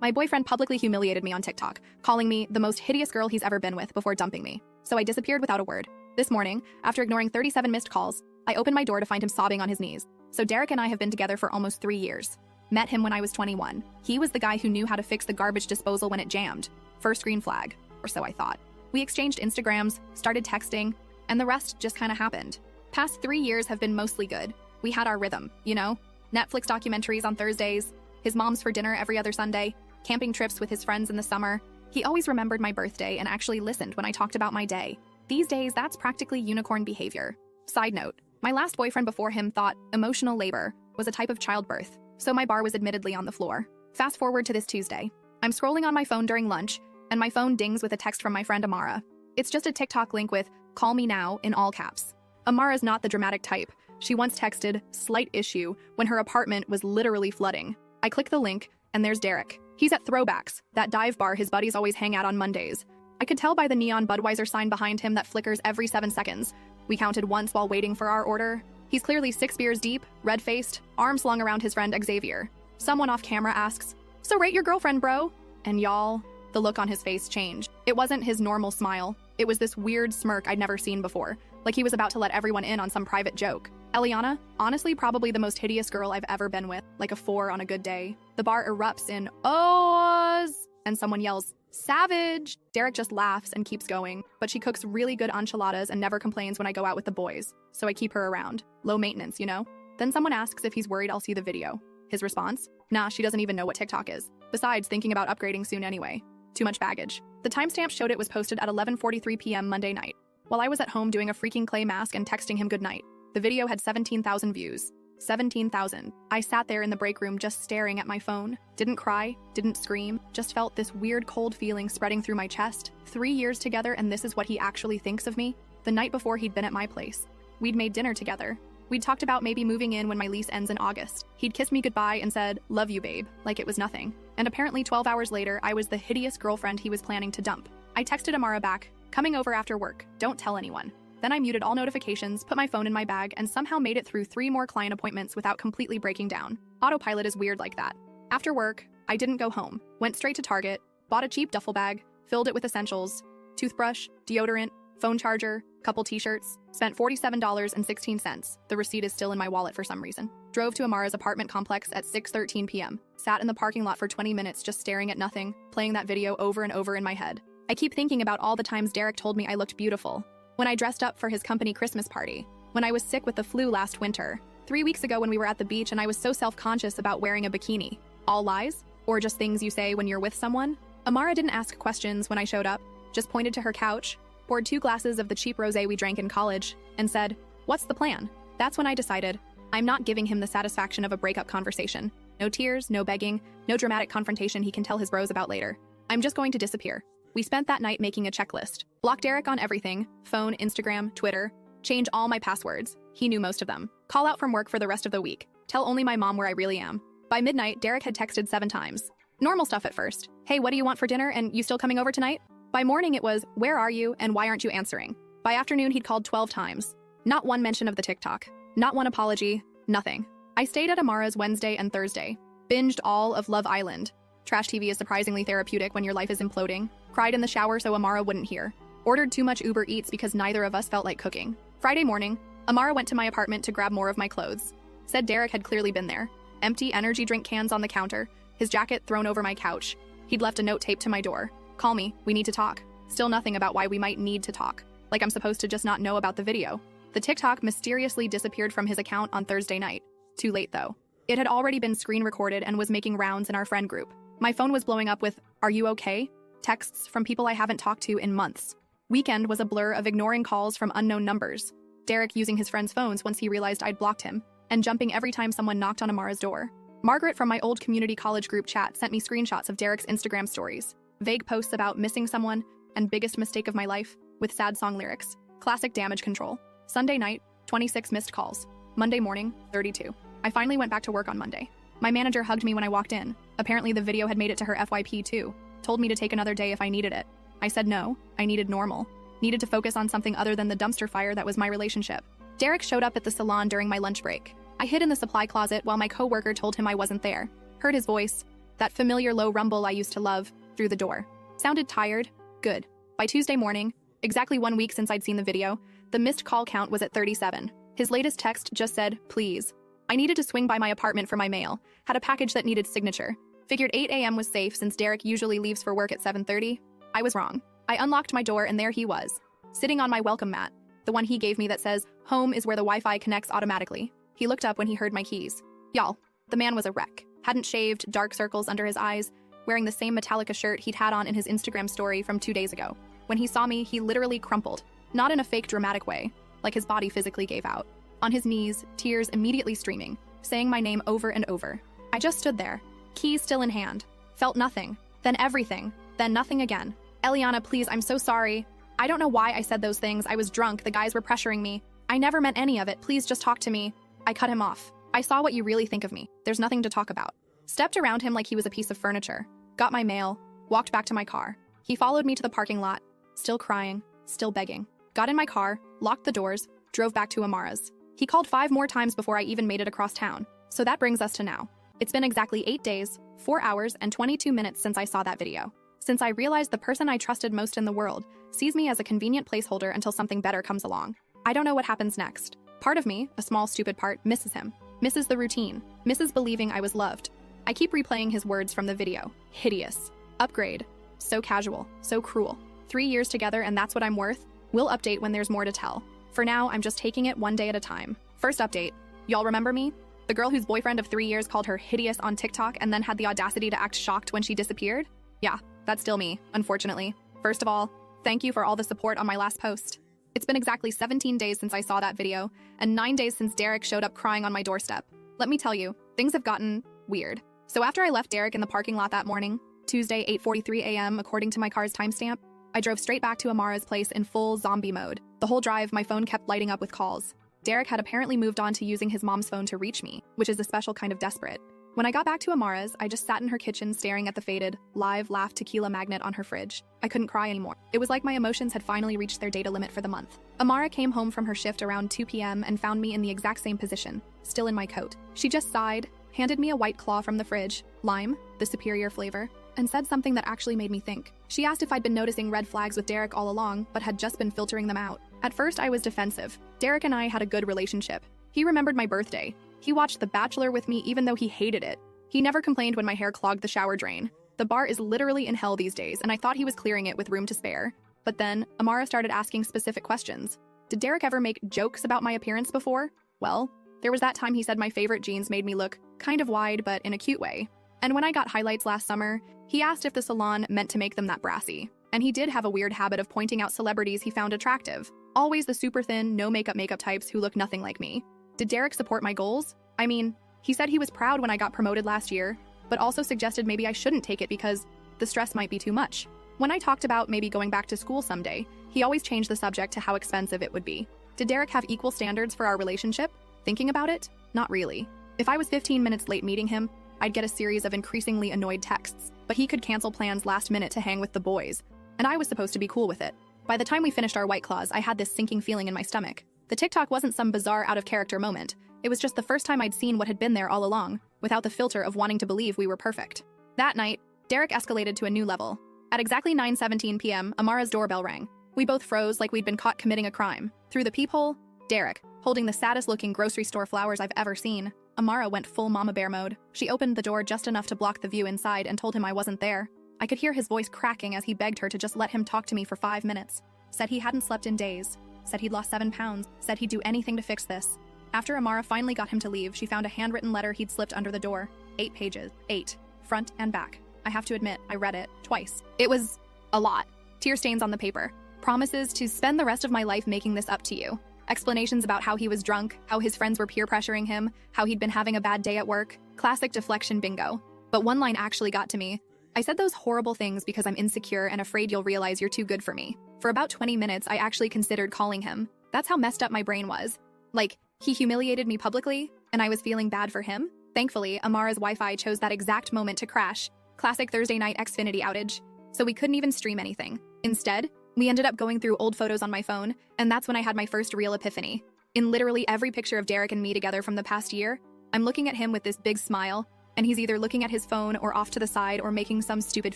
My boyfriend publicly humiliated me on TikTok, calling me the most hideous girl he's ever been with before dumping me. So I disappeared without a word. This morning, after ignoring 37 missed calls, I opened my door to find him sobbing on his knees. So Derek and I have been together for almost 3 years. Met him when I was 21. He was the guy who knew how to fix the garbage disposal when it jammed. First green flag, or so I thought. We exchanged Instagrams, started texting, and the rest just kind of happened. Past 3 years have been mostly good. We had our rhythm, you know? Netflix documentaries on Thursdays, his mom's for dinner every other Sunday, camping trips with his friends in the summer. He always remembered my birthday and actually listened when I talked about my day. These days, that's practically unicorn behavior. Side note, my last boyfriend before him thought emotional labor was a type of childbirth, so my bar was admittedly on the floor. Fast forward to this Tuesday. I'm scrolling on my phone during lunch, and my phone dings with a text from my friend Amara. It's just a TikTok link with "call me now" in all caps. Amara's not the dramatic type. She once texted "slight issue" when her apartment was literally flooding. I click the link, and there's Derek. He's at Throwbacks, that dive bar his buddies always hang out on Mondays. I could tell by the neon Budweiser sign behind him that flickers every 7 seconds. We counted once while waiting for our order. He's clearly 6 beers deep, red-faced, arms slung around his friend Xavier. Someone off camera asks, "So rate your girlfriend, bro?" And y'all, the look on his face changed. It wasn't his normal smile. It was this weird smirk I'd never seen before, like he was about to let everyone in on some private joke. Eliana, honestly probably the most hideous girl I've ever been with, like a 4 on a good day. The bar erupts in "ohs," and someone yells, "savage!" Derek just laughs and keeps going, but she cooks really good enchiladas and never complains when I go out with the boys, so I keep her around. Low maintenance, you know? Then someone asks if he's worried I'll see the video. His response? Nah, she doesn't even know what TikTok is. Besides, thinking about upgrading soon anyway. Too much baggage. The timestamp showed it was posted at 11:43 p.m. Monday night, while I was at home doing a freaking clay mask and texting him goodnight. The video had 17,000 views. 17,000. I sat there in the break room just staring at my phone. Didn't cry, didn't scream, just felt this weird cold feeling spreading through my chest. 3 years together and this is what he actually thinks of me? The night before he'd been at my place. We'd made dinner together. We'd talked about maybe moving in when my lease ends in August. He'd kissed me goodbye and said, "Love you, babe," like it was nothing. And apparently 12 hours later, I was the hideous girlfriend he was planning to dump. I texted Amara back, "Coming over after work, don't tell anyone." Then I muted all notifications, put my phone in my bag, and somehow made it through 3 more client appointments without completely breaking down. Autopilot is weird like that. After work, I didn't go home. Went straight to Target, bought a cheap duffel bag, filled it with essentials, toothbrush, deodorant, phone charger, couple t-shirts, spent $47.16. The receipt is still in my wallet for some reason. Drove to Amara's apartment complex at 6:13 p.m. Sat in the parking lot for 20 minutes just staring at nothing, playing that video over and over in my head. I keep thinking about all the times Derek told me I looked beautiful. When I dressed up for his company Christmas party. When I was sick with the flu last winter. 3 weeks ago when we were at the beach and I was so self-conscious about wearing a bikini. All lies? Or just things you say when you're with someone? Amara didn't ask questions when I showed up, just pointed to her couch, poured 2 glasses of the cheap rosé we drank in college, and said, "What's the plan?" That's when I decided, I'm not giving him the satisfaction of a breakup conversation. No tears, no begging, no dramatic confrontation he can tell his bros about later. I'm just going to disappear. We spent that night making a checklist. Block Derek on everything, phone, Instagram, Twitter. Change all my passwords. He knew most of them. Call out from work for the rest of the week. Tell only my mom where I really am. By midnight, Derek had texted 7 times. Normal stuff at first. "Hey, what do you want for dinner, and you still coming over tonight?" By morning it was, "Where are you, and why aren't you answering?" By afternoon he'd called 12 times. Not one mention of the TikTok. Not one apology. Nothing. I stayed at Amara's Wednesday and Thursday. Binged all of Love Island. Trash TV is surprisingly therapeutic when your life is imploding. Cried in the shower so Amara wouldn't hear. Ordered too much Uber Eats because neither of us felt like cooking. Friday morning, Amara went to my apartment to grab more of my clothes. Said Derek had clearly been there. Empty energy drink cans on the counter, his jacket thrown over my couch. He'd left a note taped to my door. "Call me, we need to talk." Still nothing about why we might need to talk. Like I'm supposed to just not know about the video. The TikTok mysteriously disappeared from his account on Thursday night. Too late though. It had already been screen recorded and was making rounds in our friend group. My phone was blowing up with, "Are you okay?" texts from people I haven't talked to in months. Weekend was a blur of ignoring calls from unknown numbers. Derek using his friends' phones once he realized I'd blocked him, and jumping every time someone knocked on Amara's door. Margaret from my old community college group chat sent me screenshots of Derek's Instagram stories. Vague posts about missing someone and biggest mistake of my life, with sad song lyrics. Classic damage control. Sunday night, 26 missed calls. Monday morning, 32. I finally went back to work on Monday. My manager hugged me when I walked in. Apparently the video had made it to her FYP too. Told me to take another day if I needed it. I said no, I needed normal. Needed to focus on something other than the dumpster fire that was my relationship. Derek showed up at the salon during my lunch break. I hid in the supply closet while my coworker told him I wasn't there. Heard his voice, That familiar low rumble I used to love, through the door. Sounded tired? Good. By Tuesday morning, exactly 1 week since I'd seen the video, the missed call count was at 37. His latest text just said, please. I needed to swing by my apartment for my mail, had a package that needed signature. Figured 8 a.m. was safe since Derek usually leaves for work at 7:30. I was wrong. I unlocked my door and there he was, sitting on my welcome mat, the one he gave me that says, home is where the Wi-Fi connects automatically. He looked up when he heard my keys. Y'all, the man was a wreck. Hadn't shaved, dark circles under his eyes, wearing the same Metallica shirt he'd had on in his Instagram story from 2 days ago. When he saw me, he literally crumpled. Not in a fake dramatic way, like his body physically gave out. On his knees, tears immediately streaming, saying my name over and over. I just stood there, keys still in hand, felt nothing, then everything, then nothing again. Eliana, please, I'm so sorry. I don't know why I said those things. I was drunk, the guys were pressuring me. I never meant any of it, please just talk to me. I cut him off. I saw what you really think of me. There's nothing to talk about. Stepped around him like he was a piece of furniture. Got my mail, walked back to my car. He followed me to the parking lot, still crying, still begging. Got in my car, locked the doors, drove back to Amara's. He called 5 more times before I even made it across town. So that brings us to now. It's been exactly 8 days, 4 hours, and 22 minutes since I saw that video. Since I realized the person I trusted most in the world sees me as a convenient placeholder until something better comes along. I don't know what happens next. Part of me, a small stupid part, misses him. Misses the routine. Misses believing I was loved. I keep replaying his words from the video. Hideous. Upgrade. So casual. So cruel. 3 years together and that's what I'm worth? We'll update when there's more to tell. For now, I'm just taking it one day at a time. First update. Y'all remember me? The girl whose boyfriend of 3 years called her hideous on TikTok and then had the audacity to act shocked when she disappeared? Yeah, that's still me, unfortunately. First of all, thank you for all the support on my last post. It's been exactly 17 days since I saw that video, and 9 days since Derek showed up crying on my doorstep. Let me tell you, things have gotten weird. So after I left Derek in the parking lot that morning, Tuesday 8:43 a.m. according to my car's timestamp, I drove straight back to Amara's place in full zombie mode. The whole drive, my phone kept lighting up with calls. Derek had apparently moved on to using his mom's phone to reach me, which is a special kind of desperate. When I got back to Amara's, I just sat in her kitchen staring at the faded, live laugh tequila magnet on her fridge. I couldn't cry anymore. It was like my emotions had finally reached their data limit for the month. Amara came home from her shift around 2 p.m. and found me in the exact same position, still in my coat. She just sighed, handed me a White Claw from the fridge, lime, the superior flavor, and said something that actually made me think. She asked if I'd been noticing red flags with Derek all along, but had just been filtering them out. At first, I was defensive. Derek and I had a good relationship. He remembered my birthday. He watched The Bachelor with me even though he hated it. He never complained when my hair clogged the shower drain. The bar is literally in hell these days, and I thought he was clearing it with room to spare. But then, Amara started asking specific questions. Did Derek ever make jokes about my appearance before? Well, there was that time he said my favorite jeans made me look kind of wide, but in a cute way. And when I got highlights last summer, he asked if the salon meant to make them that brassy. And he did have a weird habit of pointing out celebrities he found attractive. Always the super thin, no makeup types who look nothing like me. Did Derek support my goals? I mean, he said he was proud when I got promoted last year, but also suggested maybe I shouldn't take it because the stress might be too much. When I talked about maybe going back to school someday, he always changed the subject to how expensive it would be. Did Derek have equal standards for our relationship? Thinking about it? Not really. If I was 15 minutes late meeting him, I'd get a series of increasingly annoyed texts, but he could cancel plans last minute to hang with the boys, and I was supposed to be cool with it. By the time we finished our White Claws, I had this sinking feeling in my stomach. The TikTok wasn't some bizarre out-of-character moment. It was just the first time I'd seen what had been there all along, without the filter of wanting to believe we were perfect. That night, Derek escalated to a new level. At exactly 9:17 p.m., Amara's doorbell rang. We both froze like we'd been caught committing a crime. Through the peephole, Derek, holding the saddest-looking grocery store flowers I've ever seen. Amara went full mama bear mode. She opened the door just enough to block the view inside and told him I wasn't there. I could hear his voice cracking as he begged her to just let him talk to me for 5 minutes. Said he hadn't slept in days. Said he'd lost 7 pounds. Said he'd do anything to fix this. After Amara finally got him to leave, she found a handwritten letter he'd slipped under the door. 8 pages. 8. Front and back. I have to admit, I read it twice. It was a lot. Tear stains on the paper. Promises to spend the rest of my life making this up to you. Explanations about how he was drunk, how his friends were peer pressuring him, how he'd been having a bad day at work. Classic deflection bingo. But one line actually got to me. I said those horrible things because I'm insecure and afraid you'll realize you're too good for me. For about 20 minutes, I actually considered calling him. That's how messed up my brain was. Like, he humiliated me publicly, and I was feeling bad for him. Thankfully, Amara's Wi-Fi chose that exact moment to crash. Classic Thursday night Xfinity outage. So we couldn't even stream anything. Instead, we ended up going through old photos on my phone, and that's when I had my first real epiphany. In literally every picture of Derek and me together from the past year, I'm looking at him with this big smile, and he's either looking at his phone or off to the side or making some stupid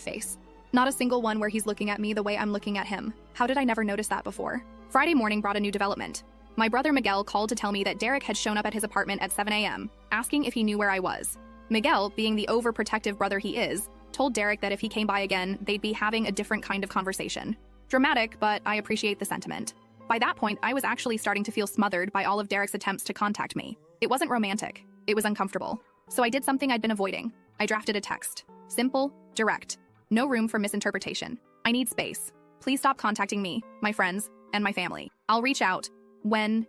face. Not a single one where he's looking at me the way I'm looking at him. How did I never notice that before? Friday morning brought a new development. My brother Miguel called to tell me that Derek had shown up at his apartment at 7 a.m., asking if he knew where I was. Miguel, being the overprotective brother he is, told Derek that if he came by again, they'd be having a different kind of conversation. Dramatic, but I appreciate the sentiment. By that point, I was actually starting to feel smothered by all of Derek's attempts to contact me. It wasn't romantic. It was uncomfortable. So I did something I'd been avoiding. I drafted a text. Simple, direct. No room for misinterpretation. I need space. Please stop contacting me, my friends, and my family. I'll reach out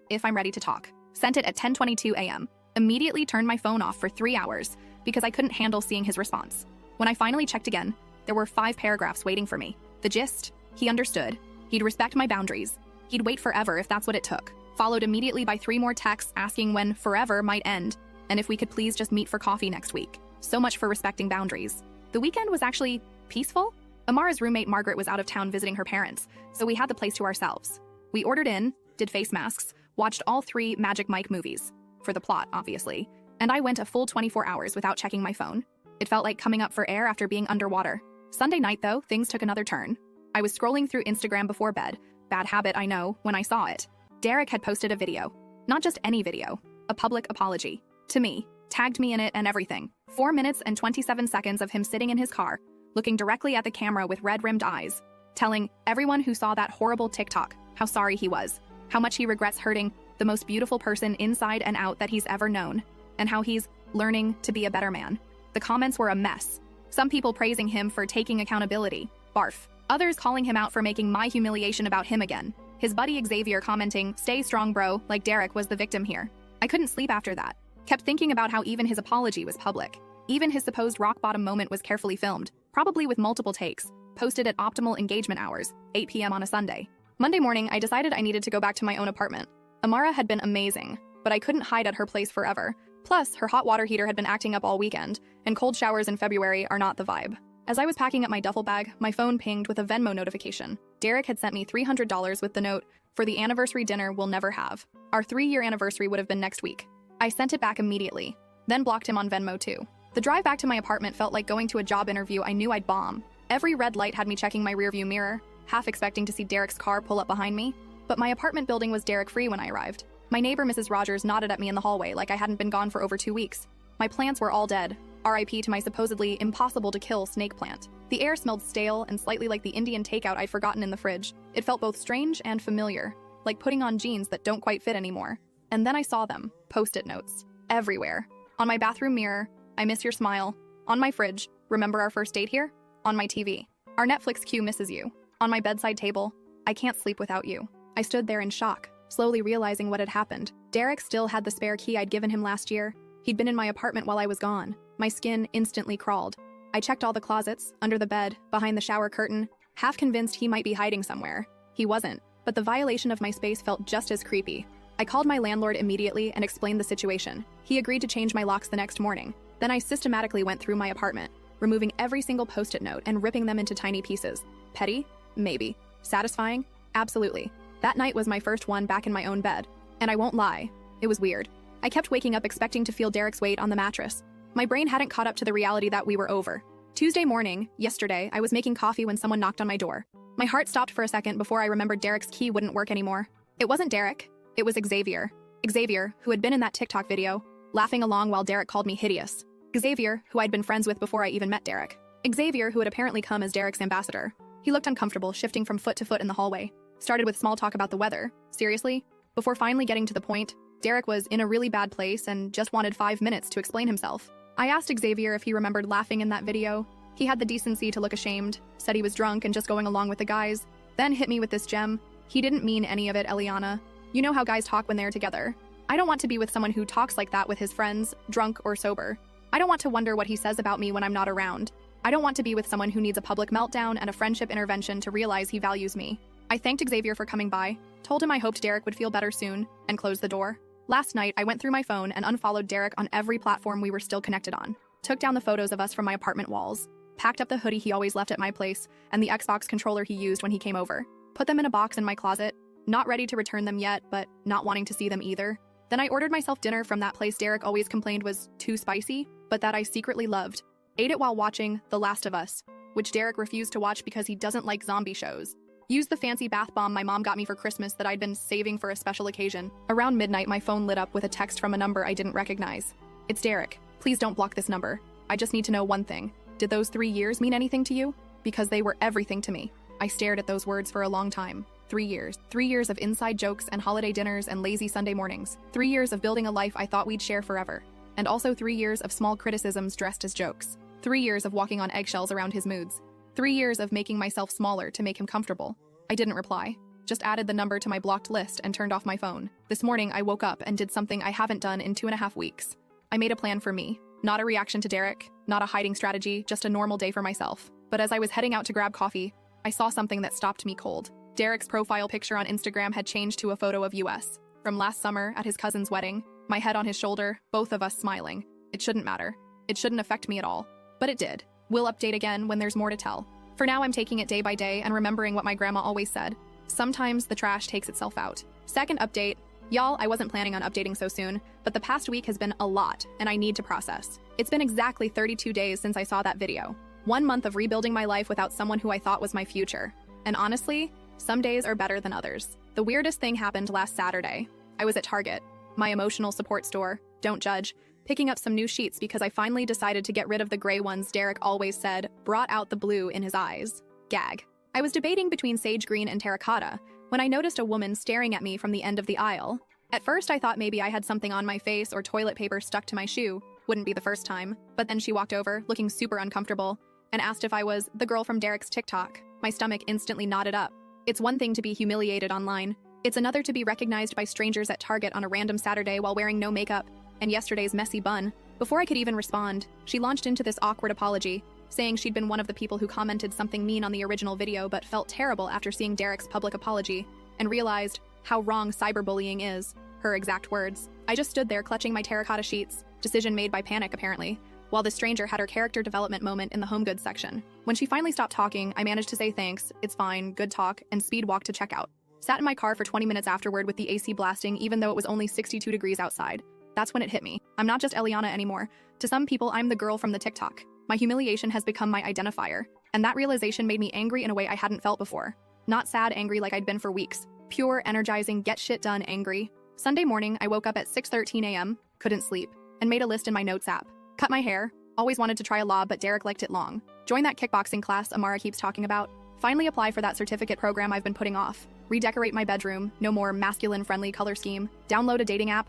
if I'm ready to talk. Sent it at 10:22 a.m. Immediately turned my phone off for 3 hours because I couldn't handle seeing his response. When I finally checked again, there were 5 paragraphs waiting for me. The gist? He understood. He'd respect my boundaries. He'd wait forever if that's what it took. Followed immediately by 3 more texts asking when forever might end, and if we could please just meet for coffee next week. So much for respecting boundaries. The weekend was actually peaceful. Amara's roommate Margaret was out of town visiting her parents, so we had the place to ourselves. We ordered in, did face masks, watched all 3 Magic Mike movies. For the plot, obviously. And I went a full 24 hours without checking my phone. It felt like coming up for air after being underwater. Sunday night, though, things took another turn. I was scrolling through Instagram before bed. Bad habit, I know, when I saw it. Derek had posted a video. Not just any video. A public apology. To me. Tagged me in it and everything. 4 minutes and 27 seconds of him sitting in his car, looking directly at the camera with red-rimmed eyes, telling everyone who saw that horrible TikTok how sorry he was, how much he regrets hurting the most beautiful person inside and out that he's ever known, and how he's learning to be a better man. The comments were a mess. Some people praising him for taking accountability. Barf. Others calling him out for making my humiliation about him again. His buddy Xavier commenting, "Stay strong, bro," like Derek was the victim here. I couldn't sleep after that. Kept thinking about how even his apology was public. Even his supposed rock-bottom moment was carefully filmed, probably with multiple takes, posted at optimal engagement hours, 8 p.m. on a Sunday. Monday morning, I decided I needed to go back to my own apartment. Amara had been amazing, but I couldn't hide at her place forever. Plus, her hot water heater had been acting up all weekend, and cold showers in February are not the vibe. As I was packing up my duffel bag, my phone pinged with a Venmo notification. Derek had sent me $300 with the note, "For the anniversary dinner we'll never have." Our 3-year anniversary would have been next week. I sent it back immediately, then blocked him on Venmo too. The drive back to my apartment felt like going to a job interview I knew I'd bomb. Every red light had me checking my rearview mirror, half expecting to see Derek's car pull up behind me. But my apartment building was Derek-free when I arrived. My neighbor, Mrs. Rogers, nodded at me in the hallway like I hadn't been gone for over 2 weeks. My plants were all dead. RIP to my supposedly impossible-to-kill snake plant. The air smelled stale and slightly like the Indian takeout I'd forgotten in the fridge. It felt both strange and familiar, like putting on jeans that don't quite fit anymore. And then I saw them, post-it notes, everywhere. On my bathroom mirror, "I miss your smile." On my fridge, "Remember our first date here?" On my TV, "Our Netflix queue misses you." On my bedside table, "I can't sleep without you." I stood there in shock, slowly realizing what had happened. Derek still had the spare key I'd given him last year. He'd been in my apartment while I was gone. My skin instantly crawled. I checked all the closets, under the bed, behind the shower curtain, half convinced he might be hiding somewhere. He wasn't, but the violation of my space felt just as creepy. I called my landlord immediately and explained the situation. He agreed to change my locks the next morning. Then I systematically went through my apartment, removing every single post-it note and ripping them into tiny pieces. Petty? Maybe. Satisfying? Absolutely. That night was my first one back in my own bed. And I won't lie, it was weird. I kept waking up expecting to feel Derek's weight on the mattress. My brain hadn't caught up to the reality that we were over. Tuesday morning, yesterday, I was making coffee when someone knocked on my door. My heart stopped for a second before I remembered Derek's key wouldn't work anymore. It wasn't Derek. It was Xavier. Xavier, who had been in that TikTok video, laughing along while Derek called me hideous. Xavier, who I'd been friends with before I even met Derek. Xavier, who had apparently come as Derek's ambassador. He looked uncomfortable, shifting from foot to foot in the hallway. Started with small talk about the weather. Seriously? Before finally getting to the point, Derek was in a really bad place and just wanted 5 minutes to explain himself. I asked Xavier if he remembered laughing in that video. He had the decency to look ashamed, said he was drunk and just going along with the guys, then hit me with this gem. He didn't mean any of it, Eliana. You know how guys talk when they're together. I don't want to be with someone who talks like that with his friends, drunk or sober. I don't want to wonder what he says about me when I'm not around. I don't want to be with someone who needs a public meltdown and a friendship intervention to realize he values me. I thanked Xavier for coming by, told him I hoped Derek would feel better soon, and closed the door. Last night, I went through my phone and unfollowed Derek on every platform we were still connected on. Took down the photos of us from my apartment walls. Packed up the hoodie he always left at my place and the Xbox controller he used when he came over. Put them in a box in my closet. Not ready to return them yet, but not wanting to see them either. Then I ordered myself dinner from that place Derek always complained was too spicy. but that I secretly loved. Ate it while watching The Last of Us, which Derek refused to watch because he doesn't like zombie shows. Used the fancy bath bomb my mom got me for Christmas that I'd been saving for a special occasion. Around midnight, my phone lit up with a text from a number I didn't recognize. It's Derek. Please don't block this number. I just need to know one thing. Did those 3 years mean anything to you? Because they were everything to me. I stared at those words for a long time. 3 years. 3 years of inside jokes and holiday dinners and lazy Sunday mornings. 3 years of building a life I thought we'd share forever. And also 3 years of small criticisms dressed as jokes. 3 years of walking on eggshells around his moods. 3 years of making myself smaller to make him comfortable. I didn't reply. Just added the number to my blocked list and turned off my phone. This morning, I woke up and did something I haven't done in 2.5 weeks. I made a plan for me. Not a reaction to Derek, not a hiding strategy, just a normal day for myself. But as I was heading out to grab coffee, I saw something that stopped me cold. Derek's profile picture on Instagram had changed to a photo of us. From last summer at his cousin's wedding, my head on his shoulder, both of us smiling. It shouldn't matter. It shouldn't affect me at all. But it did. We'll update again when there's more to tell. For now, I'm taking it day by day and remembering what my grandma always said. Sometimes the trash takes itself out. Second update. Y'all, I wasn't planning on updating so soon, but the past week has been a lot, and I need to process. It's been exactly 32 days since I saw that video. 1 month of rebuilding my life without someone who I thought was my future. And honestly, some days are better than others. The weirdest thing happened last Saturday. I was at Target, my emotional support store, don't judge, picking up some new sheets because I finally decided to get rid of the gray ones Derek always said brought out the blue in his eyes. Gag. I was debating between sage green and terracotta when I noticed a woman staring at me from the end of the aisle. At first, I thought maybe I had something on my face or toilet paper stuck to my shoe. Wouldn't be the first time. But then she walked over, looking super uncomfortable, and asked if I was the girl from Derek's TikTok. My stomach instantly knotted up. It's one thing to be humiliated online. It's another to be recognized by strangers at Target on a random Saturday while wearing no makeup and yesterday's messy bun. Before I could even respond, she launched into this awkward apology, saying she'd been one of the people who commented something mean on the original video but felt terrible after seeing Derek's public apology and realized how wrong cyberbullying is. Her exact words. I just stood there clutching my terracotta sheets, decision made by panic apparently, while the stranger had her character development moment in the home goods section. When she finally stopped talking, I managed to say thanks, it's fine, good talk, and speed walk to checkout. Sat in my car for 20 minutes afterward with the AC blasting even though it was only 62 degrees outside. That's when it hit me. I'm not just Eliana anymore. To some people, I'm the girl from the TikTok. My humiliation has become my identifier, and that realization made me angry in a way I hadn't felt before. Not sad angry like I'd been for weeks. Pure, energizing, get shit done angry. Sunday morning, I woke up at 6:13 a.m., couldn't sleep, and made a list in my notes app. Cut my hair. Always wanted to try a lob, but Derek liked it long. Join that kickboxing class Amara keeps talking about. Finally apply for that certificate program I've been putting off. Redecorate my bedroom. No more masculine-friendly color scheme. Download a dating app.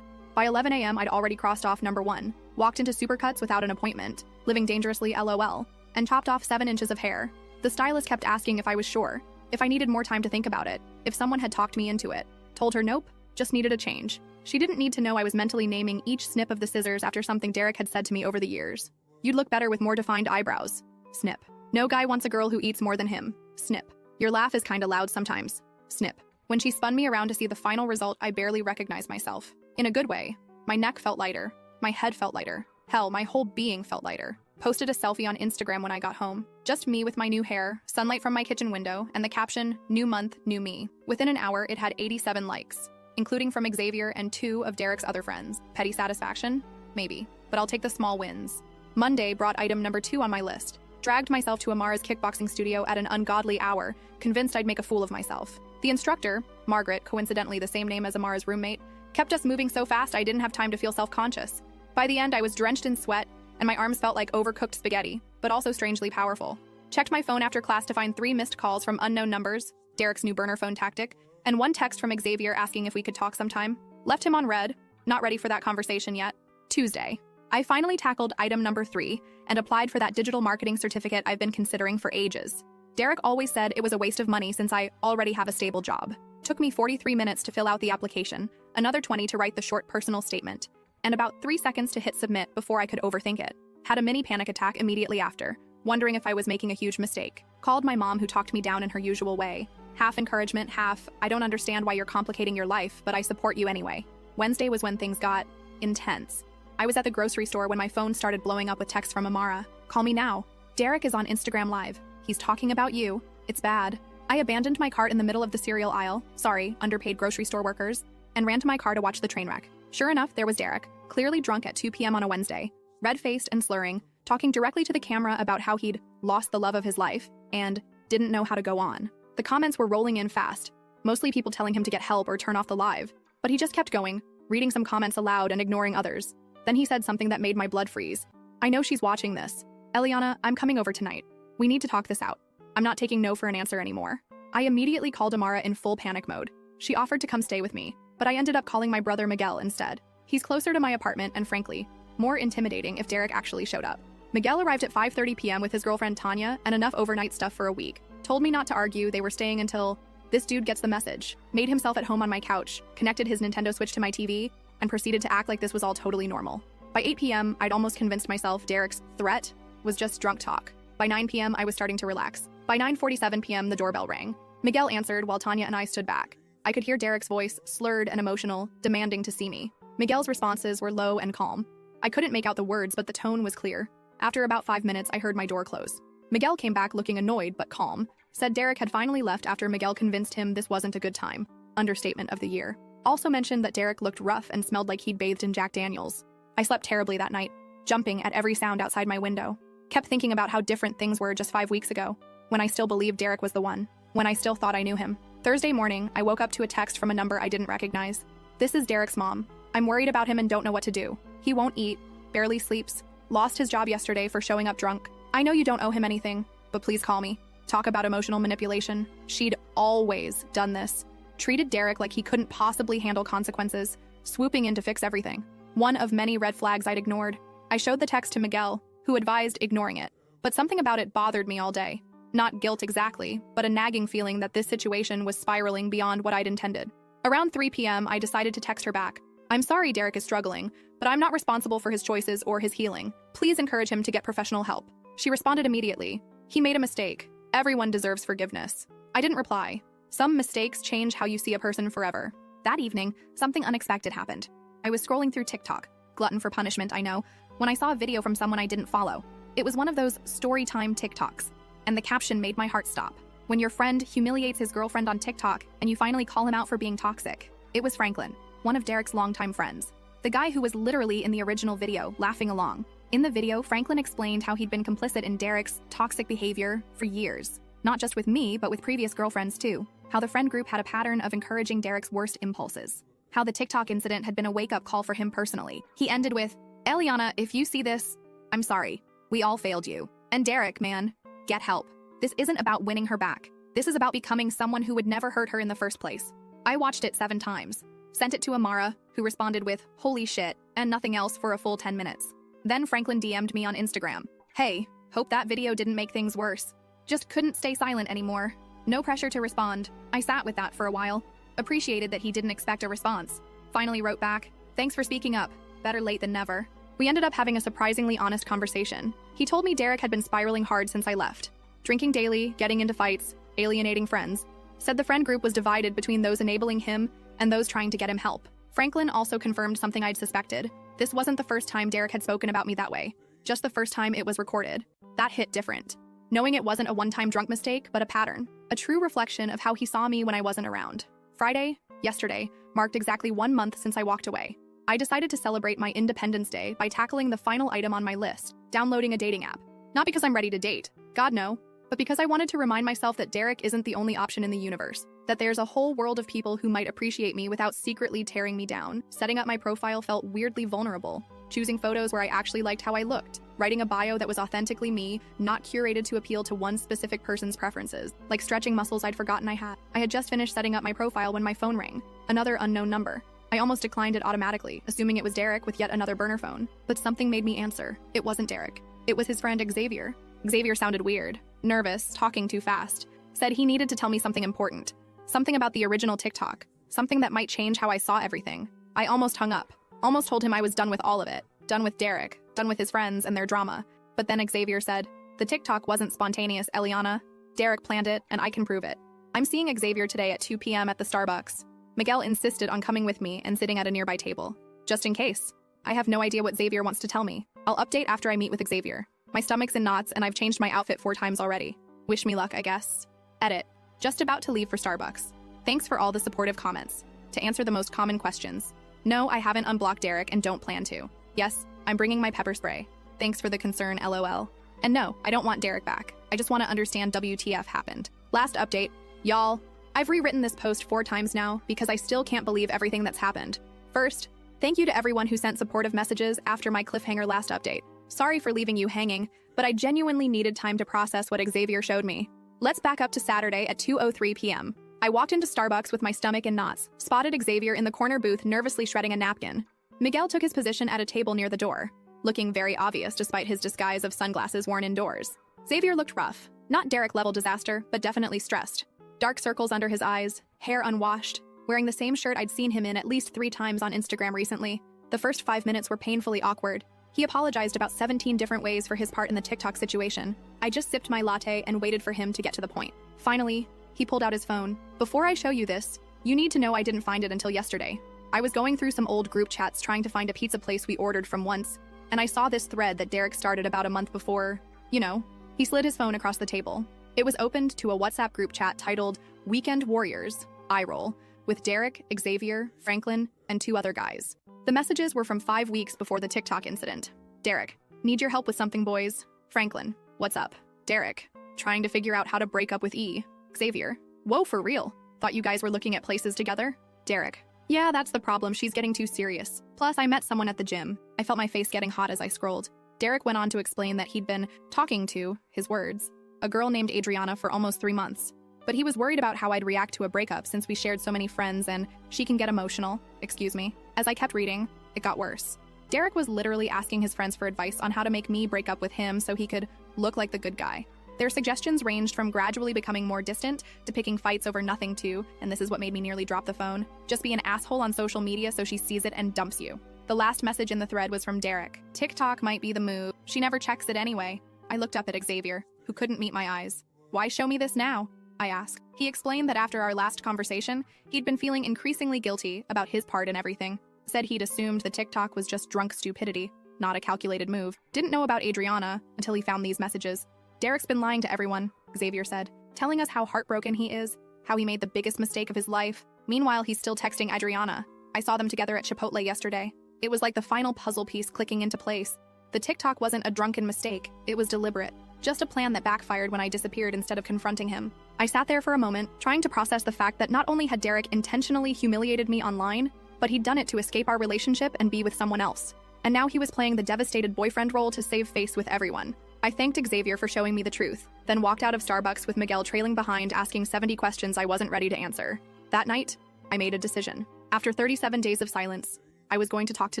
By 11 a.m., I'd already crossed off number 1. Walked into Supercuts without an appointment. Living dangerously LOL. And chopped off 7 inches of hair. The stylist kept asking if I was sure. If I needed more time to think about it. If someone had talked me into it. Told her nope. Just needed a change. She didn't need to know I was mentally naming each snip of the scissors after something Derek had said to me over the years. You'd look better with more defined eyebrows. Snip. No guy wants a girl who eats more than him. Snip. Your laugh is kinda loud sometimes. Snip. When she spun me around to see the final result, I barely recognized myself. In a good way. My neck felt lighter. My head felt lighter. Hell, my whole being felt lighter. Posted a selfie on Instagram when I got home. Just me with my new hair, sunlight from my kitchen window, and the caption, "New month, new me." Within an hour, it had 87 likes, including from Xavier and 2 of Derek's other friends. Petty satisfaction? Maybe. But I'll take the small wins. Monday brought item number 2 on my list. Dragged myself to Amara's kickboxing studio at an ungodly hour, convinced I'd make a fool of myself. The instructor, Margaret, coincidentally the same name as Amara's roommate, kept us moving so fast I didn't have time to feel self-conscious. By the end, I was drenched in sweat, and my arms felt like overcooked spaghetti, but also strangely powerful. Checked my phone after class to find 3 missed calls from unknown numbers, Derek's new burner phone tactic, and 1 text from Xavier asking if we could talk sometime. Left him on red, not ready for that conversation yet. Tuesday. I finally tackled item number 3 and applied for that digital marketing certificate I've been considering for ages. Derek always said it was a waste of money since I already have a stable job. Took me 43 minutes to fill out the application, another 20 to write the short personal statement, and about 3 seconds to hit submit before I could overthink it. Had a mini panic attack immediately after, wondering if I was making a huge mistake. Called my mom, who talked me down in her usual way. Half encouragement, half, I don't understand why you're complicating your life, but I support you anyway. Wednesday was when things got intense. I was at the grocery store when my phone started blowing up with texts from Amara. Call me now. Derek is on Instagram Live. He's talking about you. It's bad. I abandoned my cart in the middle of the cereal aisle, sorry, underpaid grocery store workers, and ran to my car to watch the train wreck. Sure enough, there was Derek, clearly drunk at 2 p.m. on a Wednesday. red-faced and slurring, talking directly to the camera about how he'd lost the love of his life and didn't know how to go on. The comments were rolling in fast, mostly people telling him to get help or turn off the live, but he just kept going, reading some comments aloud and ignoring others. Then he said something that made my blood freeze. I know she's watching this. Eliana, I'm coming over tonight. We need to talk this out. I'm not taking no for an answer anymore. I immediately called Amara in full panic mode. She offered to come stay with me, but I ended up calling my brother Miguel instead. He's closer to my apartment and frankly, more intimidating if Derek actually showed up. Miguel arrived at 5:30 p.m. with his girlfriend Tanya and enough overnight stuff for a week. Told me not to argue, they were staying until this dude gets the message. Made himself at home on my couch, connected his Nintendo Switch to my TV, and proceeded to act like this was all totally normal. By 8 p.m., I'd almost convinced myself Derek's threat was just drunk talk. By 9 p.m., I was starting to relax. By 9:47 p.m., the doorbell rang. Miguel answered while Tanya and I stood back. I could hear Derek's voice, slurred and emotional, demanding to see me. Miguel's responses were low and calm. I couldn't make out the words, but the tone was clear. After about 5 minutes, I heard my door close. Miguel came back looking annoyed but calm. Said Derek had finally left after Miguel convinced him this wasn't a good time. Understatement of the year. Also mentioned that Derek looked rough and smelled like he'd bathed in Jack Daniels. I slept terribly that night, jumping at every sound outside my window. Kept thinking about how different things were just 5 weeks ago, when I still believed Derek was the one, when I still thought I knew him. Thursday morning, I woke up to a text from a number I didn't recognize. This is Derek's mom. I'm worried about him and don't know what to do. He won't eat, barely sleeps, lost his job yesterday for showing up drunk. I know you don't owe him anything, but please call me. Talk about emotional manipulation. She'd always done this. Treated Derek like he couldn't possibly handle consequences, swooping in to fix everything. One of many red flags I'd ignored. I showed the text to Miguel, who advised ignoring it. But something about it bothered me all day. Not guilt exactly, but a nagging feeling that this situation was spiraling beyond what I'd intended. Around 3 p.m., I decided to text her back. I'm sorry Derek is struggling, but I'm not responsible for his choices or his healing. Please encourage him to get professional help. She responded immediately. He made a mistake. Everyone deserves forgiveness. I didn't reply. Some mistakes change how you see a person forever. That evening, something unexpected happened. I was scrolling through TikTok, glutton for punishment, I know, when I saw a video from someone I didn't follow. It was one of those story time TikToks, and the caption made my heart stop. When your friend humiliates his girlfriend on TikTok and you finally call him out for being toxic. It was Franklin, one of Derek's longtime friends. The guy who was literally in the original video, laughing along. In the video, Franklin explained how he'd been complicit in Derek's toxic behavior for years. Not just with me, but with previous girlfriends too. How the friend group had a pattern of encouraging Derek's worst impulses. How the TikTok incident had been a wake-up call for him personally. He ended with, Eliana, if you see this, I'm sorry. We all failed you. And Derek, man, get help. This isn't about winning her back. This is about becoming someone who would never hurt her in the first place. I watched it 7 times. Sent it to Amara, who responded with, holy shit, and nothing else for a full 10 minutes. Then Franklin DM'd me on Instagram. Hey, hope that video didn't make things worse. Just couldn't stay silent anymore. No pressure to respond. I sat with that for a while. Appreciated that he didn't expect a response. Finally wrote back, thanks for speaking up. Better late than never. We ended up having a surprisingly honest conversation. He told me Derek had been spiraling hard since I left. Drinking daily, getting into fights, alienating friends. Said the friend group was divided between those enabling him and those trying to get him help. Franklin also confirmed something I'd suspected. This wasn't the first time Derek had spoken about me that way. Just the first time it was recorded. That hit different. Knowing it wasn't a one-time drunk mistake, but a pattern. A true reflection of how he saw me when I wasn't around. Friday, yesterday, marked exactly 1 month since I walked away. I decided to celebrate my Independence Day by tackling the final item on my list, downloading a dating app. Not because I'm ready to date, God no, but because I wanted to remind myself that Derek isn't the only option in the universe, that there's a whole world of people who might appreciate me without secretly tearing me down. Setting up my profile felt weirdly vulnerable, choosing photos where I actually liked how I looked, writing a bio that was authentically me, not curated to appeal to one specific person's preferences, like stretching muscles I'd forgotten I had. I had just finished setting up my profile when my phone rang, another unknown number. I almost declined it automatically, assuming it was Derek with yet another burner phone, but something made me answer. It wasn't Derek. It was his friend Xavier. Xavier sounded weird, nervous, talking too fast. Said he needed to tell me something important. Something about the original TikTok. Something that might change how I saw everything. I almost hung up. Almost told him I was done with all of it. Done with Derek. Done with his friends and their drama. But then Xavier said, the TikTok wasn't spontaneous, Eliana. Derek planned it, and I can prove it. I'm seeing Xavier today at 2 p.m. at the Starbucks. Miguel insisted on coming with me and sitting at a nearby table. Just in case. I have no idea what Xavier wants to tell me. I'll update after I meet with Xavier. My stomach's in knots and I've changed my outfit 4 times already. Wish me luck, I guess. Edit. Just about to leave for Starbucks. Thanks for all the supportive comments. To answer the most common questions. No, I haven't unblocked Derek and don't plan to. Yes, I'm bringing my pepper spray. Thanks for the concern, LOL. And no, I don't want Derek back. I just want to understand WTF happened. Last update, y'all. I've rewritten this post 4 times now because I still can't believe everything that's happened. First, thank you to everyone who sent supportive messages after my cliffhanger last update. Sorry for leaving you hanging, but I genuinely needed time to process what Xavier showed me. Let's back up to Saturday at 2:03 p.m. I walked into Starbucks with my stomach in knots, spotted Xavier in the corner booth nervously shredding a napkin. Miguel took his position at a table near the door, looking very obvious despite his disguise of sunglasses worn indoors. Xavier looked rough, not Derek-level disaster, but definitely stressed. Dark circles under his eyes, hair unwashed, wearing the same shirt I'd seen him in at least 3 times on Instagram recently. The first 5 minutes were painfully awkward. He apologized about 17 different ways for his part in the TikTok situation. I just sipped my latte and waited for him to get to the point. Finally, he pulled out his phone. Before I show you this, you need to know I didn't find it until yesterday. I was going through some old group chats trying to find a pizza place we ordered from once, and I saw this thread that Derek started about a month before. You know, he slid his phone across the table. It was opened to a WhatsApp group chat titled Weekend Warriors, eye roll, with Derek, Xavier, Franklin, and 2 other guys. The messages were from 5 weeks before the TikTok incident. Derek, need your help with something, boys. Franklin, what's up? Derek, trying to figure out how to break up with E. Xavier, whoa, for real? Thought you guys were looking at places together? Derek, yeah, that's the problem. She's getting too serious. Plus, I met someone at the gym. I felt my face getting hot as I scrolled. Derek went on to explain that he'd been talking to, his words, a girl named Adriana for almost 3 months. But he was worried about how I'd react to a breakup since we shared so many friends and she can get emotional. Excuse me. As I kept reading, it got worse. Derek was literally asking his friends for advice on how to make me break up with him so he could look like the good guy. Their suggestions ranged from gradually becoming more distant to picking fights over nothing to, and this is what made me nearly drop the phone, just be an asshole on social media so she sees it and dumps you. The last message in the thread was from Derek. TikTok might be the move. She never checks it anyway. I looked up at Xavier, who couldn't meet my eyes. Why show me this now? I asked. He explained that after our last conversation, he'd been feeling increasingly guilty about his part in everything. Said he'd assumed the TikTok was just drunk stupidity, not a calculated move. Didn't know about Adriana until he found these messages. Derek's been lying to everyone, Xavier said, telling us how heartbroken he is, how he made the biggest mistake of his life. Meanwhile, he's still texting Adriana. I saw them together at Chipotle yesterday. It was like the final puzzle piece clicking into place. The TikTok wasn't a drunken mistake, it was deliberate. Just a plan that backfired when I disappeared instead of confronting him. I sat there for a moment, trying to process the fact that not only had Derek intentionally humiliated me online, but he'd done it to escape our relationship and be with someone else. And now he was playing the devastated boyfriend role to save face with everyone. I thanked Xavier for showing me the truth, then walked out of Starbucks with Miguel trailing behind asking 70 questions I wasn't ready to answer. That night, I made a decision. After 37 days of silence, I was going to talk to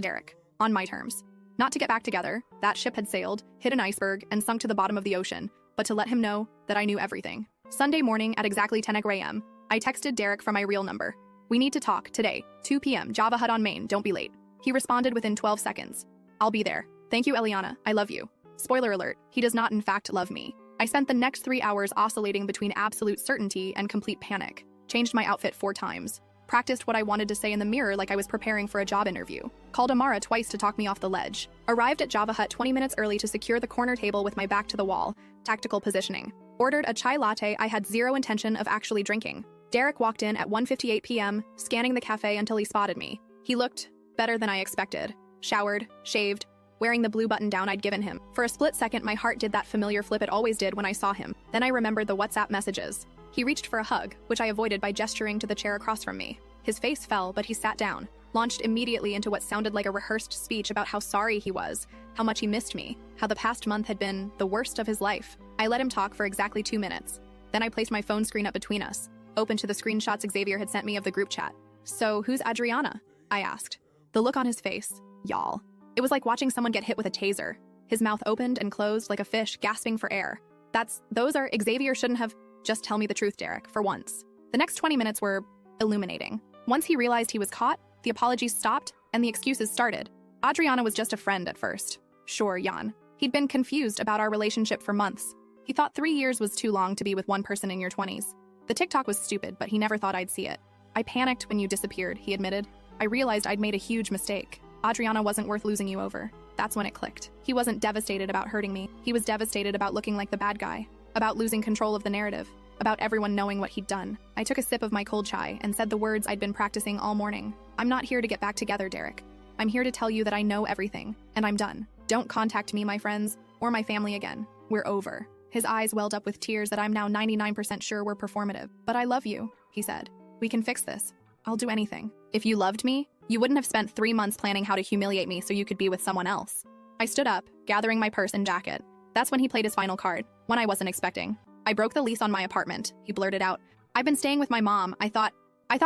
Derek, on my terms. Not to get back together, that ship had sailed, hit an iceberg, and sunk to the bottom of the ocean, but to let him know that I knew everything. Sunday morning at exactly 10 a.m., I texted Derek from my real number. We need to talk, today, 2 p.m., Java Hut on Main, don't be late. He responded within 12 seconds. I'll be there. Thank you, Eliana, I love you. Spoiler alert, he does not in fact love me. I spent the next 3 hours oscillating between absolute certainty and complete panic. Changed my outfit 4 times. Practiced what I wanted to say in the mirror like I was preparing for a job interview. Called Amara twice to talk me off the ledge. Arrived at Java Hut 20 minutes early to secure the corner table with my back to the wall. Tactical positioning. Ordered a chai latte I had zero intention of actually drinking. Derek walked in at 1:58 p.m., scanning the cafe until he spotted me. He looked better than I expected. Showered, shaved, wearing the blue button down I'd given him. For a split second, my heart did that familiar flip it always did when I saw him. Then I remembered the WhatsApp messages. He reached for a hug, which I avoided by gesturing to the chair across from me. His face fell, but he sat down, launched immediately into what sounded like a rehearsed speech about how sorry he was, how much he missed me, how the past month had been the worst of his life. I let him talk for exactly 2 minutes. Then I placed my phone screen up between us, open to the screenshots Xavier had sent me of the group chat. So, who's Adriana? I asked. The look on his face, y'all. It was like watching someone get hit with a taser. His mouth opened and closed like a fish gasping for air. Xavier shouldn't have. Just tell me the truth, Derek, for once. The next 20 minutes were illuminating. Once he realized he was caught, the apologies stopped, and the excuses started. Adriana was just a friend at first. Sure, Jan. He'd been confused about our relationship for months. He thought 3 years was too long to be with one person in your 20s. The TikTok was stupid, but he never thought I'd see it. I panicked when you disappeared, he admitted. I realized I'd made a huge mistake. Adriana wasn't worth losing you over. That's when it clicked. He wasn't devastated about hurting me. He was devastated about looking like the bad guy, about losing control of the narrative, about everyone knowing what he'd done. I took a sip of my cold chai and said the words I'd been practicing all morning. I'm not here to get back together, Derek. I'm here to tell you that I know everything, and I'm done. Don't contact me, my friends, or my family again. We're over. His eyes welled up with tears that I'm now 99% sure were performative. But I love you, he said. We can fix this. I'll do anything. If you loved me, you wouldn't have spent 3 months planning how to humiliate me so you could be with someone else. I stood up, gathering my purse and jacket. That's when he played his final card, one I wasn't expecting. I broke the lease on my apartment, he blurted out. I've been staying with my mom. I thought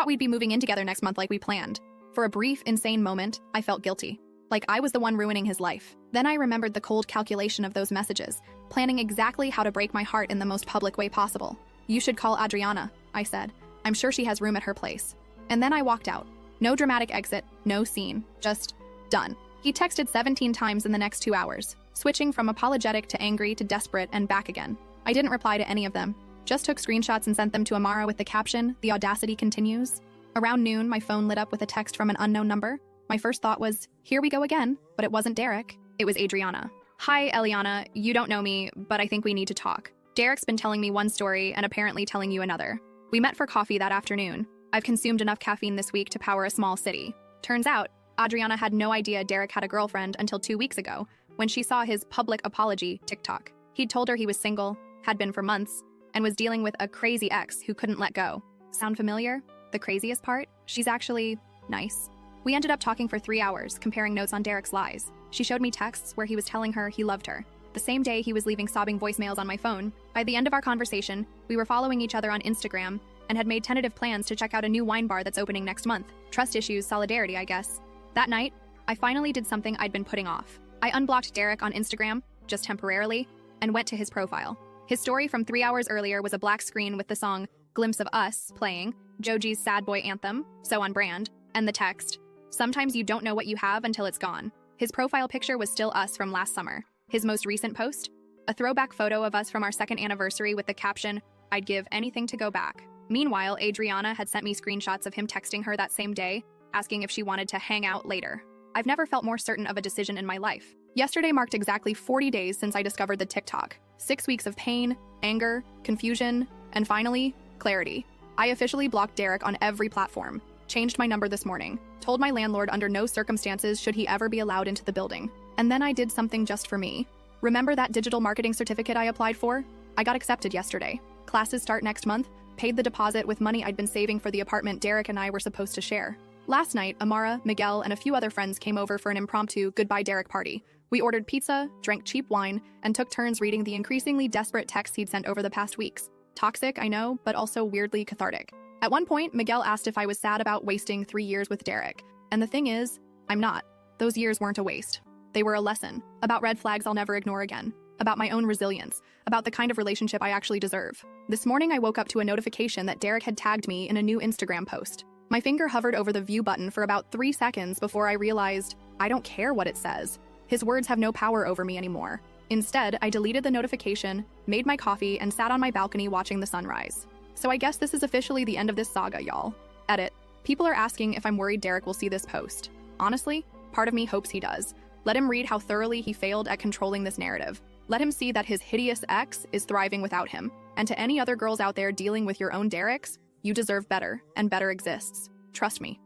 we'd be moving in together next month like we planned. For a brief, insane moment, I felt guilty. Like I was the one ruining his life. Then I remembered the cold calculation of those messages, planning exactly how to break my heart in the most public way possible. You should call Adriana, I said. I'm sure she has room at her place. And then I walked out. No dramatic exit, no scene, just done. He texted 17 times in the next 2 hours, switching from apologetic to angry to desperate and back again. I didn't reply to any of them, just took screenshots and sent them to Amara with the caption, "The audacity continues." Around noon, my phone lit up with a text from an unknown number. My first thought was, here we go again, but it wasn't Derek. It was Adriana. Hi, Eliana. You don't know me, but I think we need to talk. Derek's been telling me one story and apparently telling you another. We met for coffee that afternoon. I've consumed enough caffeine this week to power a small city. Turns out, Adriana had no idea Derek had a girlfriend until 2 weeks ago, when she saw his public apology TikTok. He'd told her he was single, had been for months, and was dealing with a crazy ex who couldn't let go. Sound familiar? The craziest part? She's actually nice. We ended up talking for 3 hours, comparing notes on Derek's lies. She showed me texts where he was telling her he loved her. The same day he was leaving sobbing voicemails on my phone. By the end of our conversation, we were following each other on Instagram and had made tentative plans to check out a new wine bar that's opening next month. Trust issues, solidarity, I guess. That night, I finally did something I'd been putting off. I unblocked Derek on Instagram, just temporarily, and went to his profile. His story from 3 hours earlier was a black screen with the song Glimpse of Us playing, Joji's sad boy anthem, so on brand, and the text, "Sometimes you don't know what you have until it's gone." His profile picture was still us from last summer. His most recent post? A throwback photo of us from our 2nd anniversary with the caption, "I'd give anything to go back." Meanwhile, Adriana had sent me screenshots of him texting her that same day, asking if she wanted to hang out later. I've never felt more certain of a decision in my life. Yesterday marked exactly 40 days since I discovered the TikTok. 6 weeks of pain, anger, confusion, and finally, clarity. I officially blocked Derek on every platform, changed my number this morning, told my landlord under no circumstances should he ever be allowed into the building. And then I did something just for me. Remember that digital marketing certificate I applied for? I got accepted yesterday. Classes start next month, paid the deposit with money I'd been saving for the apartment Derek and I were supposed to share. Last night, Amara, Miguel, and a few other friends came over for an impromptu goodbye Derek party. We ordered pizza, drank cheap wine, and took turns reading the increasingly desperate texts he'd sent over the past weeks. Toxic, I know, but also weirdly cathartic. At one point, Miguel asked if I was sad about wasting 3 years with Derek. And the thing is, I'm not. Those years weren't a waste. They were a lesson about red flags I'll never ignore again, about my own resilience, about the kind of relationship I actually deserve. This morning, I woke up to a notification that Derek had tagged me in a new Instagram post. My finger hovered over the view button for about 3 seconds before I realized I don't care what it says. His words have no power over me anymore. Instead, I deleted the notification, made my coffee, and sat on my balcony watching the sunrise. So I guess this is officially the end of this saga, y'all. Edit. People are asking if I'm worried Derek will see this post. Honestly, part of me hopes he does. Let him read how thoroughly he failed at controlling this narrative. Let him see that his hideous ex is thriving without him. And to any other girls out there dealing with your own Dereks, you deserve better, and better exists. Trust me.